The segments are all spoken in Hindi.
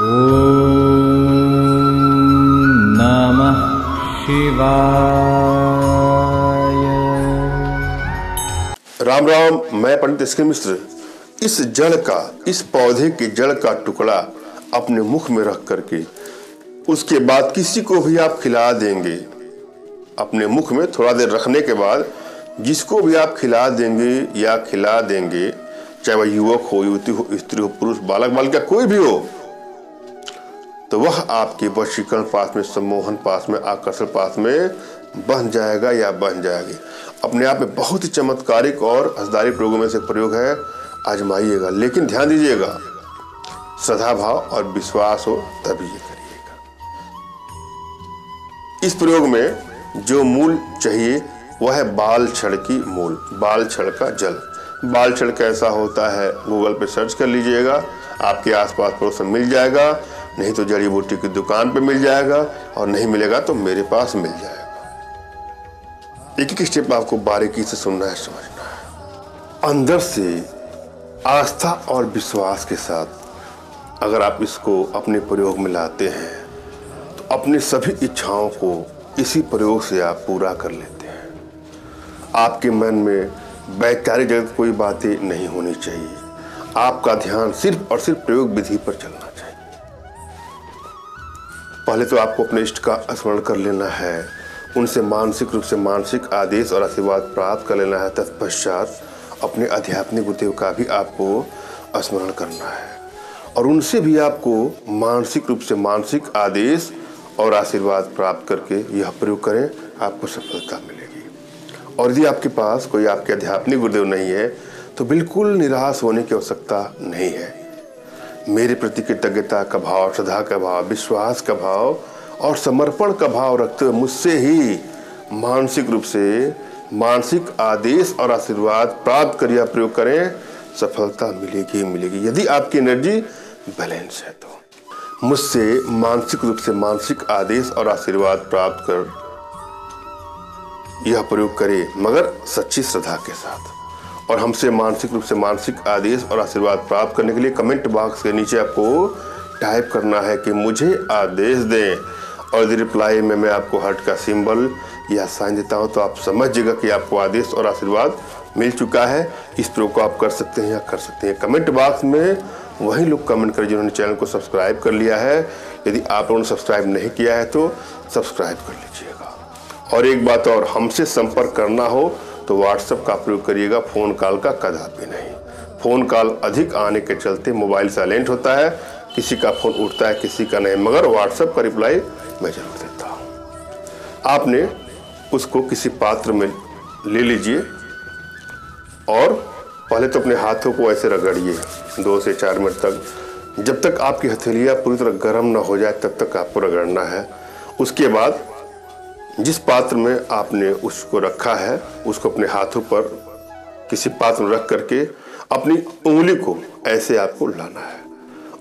ओम नमः शिवाय। राम राम। मैं पंडित एस के मिश्र। इस जड़ का, इस पौधे की जड़ का टुकड़ा अपने मुख में रख करके उसके बाद किसी को भी आप खिला देंगे। अपने मुख में थोड़ा देर रखने के बाद जिसको भी आप खिला देंगे या खिला देंगे, चाहे वह युवक हो, युवती हो, स्त्री हो, पुरुष, बालक बालिका कोई भी हो, तो वह आपके वशीकरण पास में, सम्मोहन पास में, आकर्षण पास में बन जाएगा या बन जाएगी। अपने आप में बहुत ही चमत्कारिक और असरदारी प्रयोगों में से प्रयोग है, आजमाइएगा। लेकिन ध्यान दीजिएगा, श्रद्धा भाव और विश्वास हो तभी ये करिएगा। इस प्रयोग में जो मूल चाहिए वह है बाल छड़ की मूल, बाल छड़ का जल। बाल छड़ कैसा होता है गूगल पे सर्च कर लीजिएगा, आपके आसपास पड़ोस में मिल जाएगा। नहीं तो जड़ी बूटी की दुकान पे मिल जाएगा, और नहीं मिलेगा तो मेरे पास मिल जाएगा। एक एक स्टेप आपको बारीकी से सुनना है, समझना है। अंदर से आस्था और विश्वास के साथ अगर आप इसको अपने प्रयोग में लाते हैं तो अपनी सभी इच्छाओं को इसी प्रयोग से आप पूरा कर लेते हैं। आपके मन में वैचारिक जगत कोई बातें नहीं होनी चाहिए। आपका ध्यान सिर्फ और सिर्फ प्रयोग विधि पर चलना चाहिए। पहले तो आपको अपने इष्ट का स्मरण कर लेना है, उनसे मानसिक रूप से मानसिक आदेश और आशीर्वाद प्राप्त कर लेना है। तत्पश्चात अपने आध्यात्मिक गुरुदेव का भी आपको स्मरण करना है, और उनसे भी आपको मानसिक रूप से मानसिक आदेश और आशीर्वाद प्राप्त करके यह प्रयोग करें, आपको सफलता मिलेगी। और यदि आपके पास कोई आपके आध्यात्मिक गुरुदेव नहीं है तो बिल्कुल निराश होने की आवश्यकता नहीं है। मेरे प्रति कृतज्ञता का भाव, श्रद्धा का भाव, विश्वास का भाव और समर्पण का भाव रखते हुए मुझसे ही मानसिक रूप से मानसिक आदेश और आशीर्वाद प्राप्त कर यह प्रयोग करें, सफलता मिलेगी मिलेगी। यदि आपकी एनर्जी बैलेंस है तो मुझसे मानसिक रूप से मानसिक आदेश और आशीर्वाद प्राप्त कर यह प्रयोग करें, मगर सच्ची श्रद्धा के साथ। और हमसे मानसिक रूप से मानसिक आदेश और आशीर्वाद प्राप्त करने के लिए कमेंट बॉक्स के नीचे आपको टाइप करना है कि मुझे आदेश दें, और यदि रिप्लाई में मैं आपको हार्ट का सिंबल या साइन देता हूं तो आप समझिएगा कि आपको आदेश और आशीर्वाद मिल चुका है। इस प्रयोग को आप कर सकते हैं या कर सकते हैं। कमेंट बॉक्स में वही लोग कमेंट करें जिन्होंने चैनल को सब्सक्राइब कर लिया है। यदि आप लोगों ने सब्सक्राइब नहीं किया है तो सब्सक्राइब कर लीजिएगा। और एक बात और, हमसे संपर्क करना हो तो व्हाट्सएप का प्रयोग करिएगा, फ़ोन कॉल का कदापि नहीं। फ़ोन कॉल अधिक आने के चलते मोबाइल साइलेंट होता है, किसी का फ़ोन उठता है किसी का नहीं, मगर व्हाट्सएप का रिप्लाई मैं जरूर देता हूँ। आपने उसको किसी पात्र में ले लीजिए और पहले तो अपने हाथों को ऐसे रगड़िए 2 से 4 मिनट तक, जब तक आपकी हथेलियाँ पूरी तरह गर्म ना हो जाए तब तक आपको रगड़ना है। उसके बाद जिस पात्र में आपने उसको रखा है उसको अपने हाथों पर किसी पात्र में रख करके अपनी उंगली को ऐसे आपको लाना है।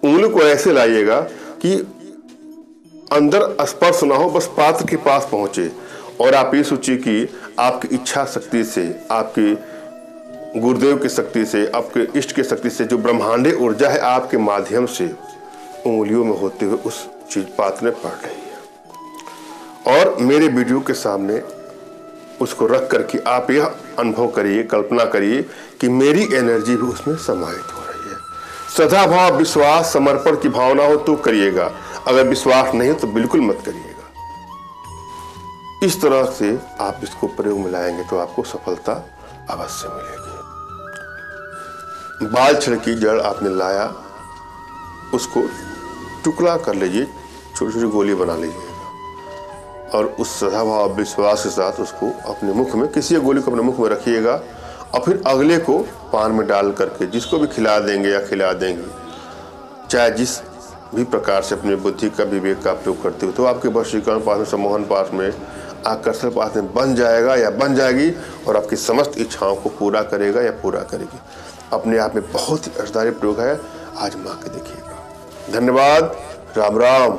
उंगली को ऐसे लाइएगा कि अंदर स्पर्श ना हो, बस पात्र के पास पहुंचे। और आप ये सोचिए कि आपकी इच्छा शक्ति से, आपके गुरुदेव की शक्ति से, आपके इष्ट की शक्ति से जो ब्रह्मांडीय ऊर्जा है आपके माध्यम से उंगलियों में होते हुए उस चीज पात्र में पड़ रही है। और मेरे वीडियो के सामने उसको रख करके आप यह अनुभव करिए, कल्पना करिए कि मेरी एनर्जी भी उसमें समाहित हो रही है। श्रद्धा भाव, विश्वास, समर्पण की भावना हो तो करिएगा, अगर विश्वास नहीं हो तो बिल्कुल मत करिएगा। इस तरह से आप इसको प्रयोग में लाएंगे तो आपको सफलता अवश्य मिलेगी। बाल छड़ की जड़ आपने लाया, उसको टुकड़ा कर लीजिए, छोटी छोटी गोली बना लीजिएगा, और उस श्रद्धा भाव विश्वास के साथ उसको अपने मुख में, किसी गोली को अपने मुख में रखिएगा, और फिर अगले को पान में डाल करके जिसको भी खिला देंगे या खिला देंगे, चाहे जिस भी प्रकार से अपनी बुद्धि का, विवेक का प्रयोग करते हो, तो आपके वशीकरण पास में, सम्मोहन पास में, आकर्षण पास में बन जाएगा या बन जाएगी, और आपकी समस्त इच्छाओं को पूरा करेगा या पूरा करेगी। अपने आप में बहुत ही असरदारी प्रयोग है, आजमा के देखिएगा। धन्यवाद। राम राम।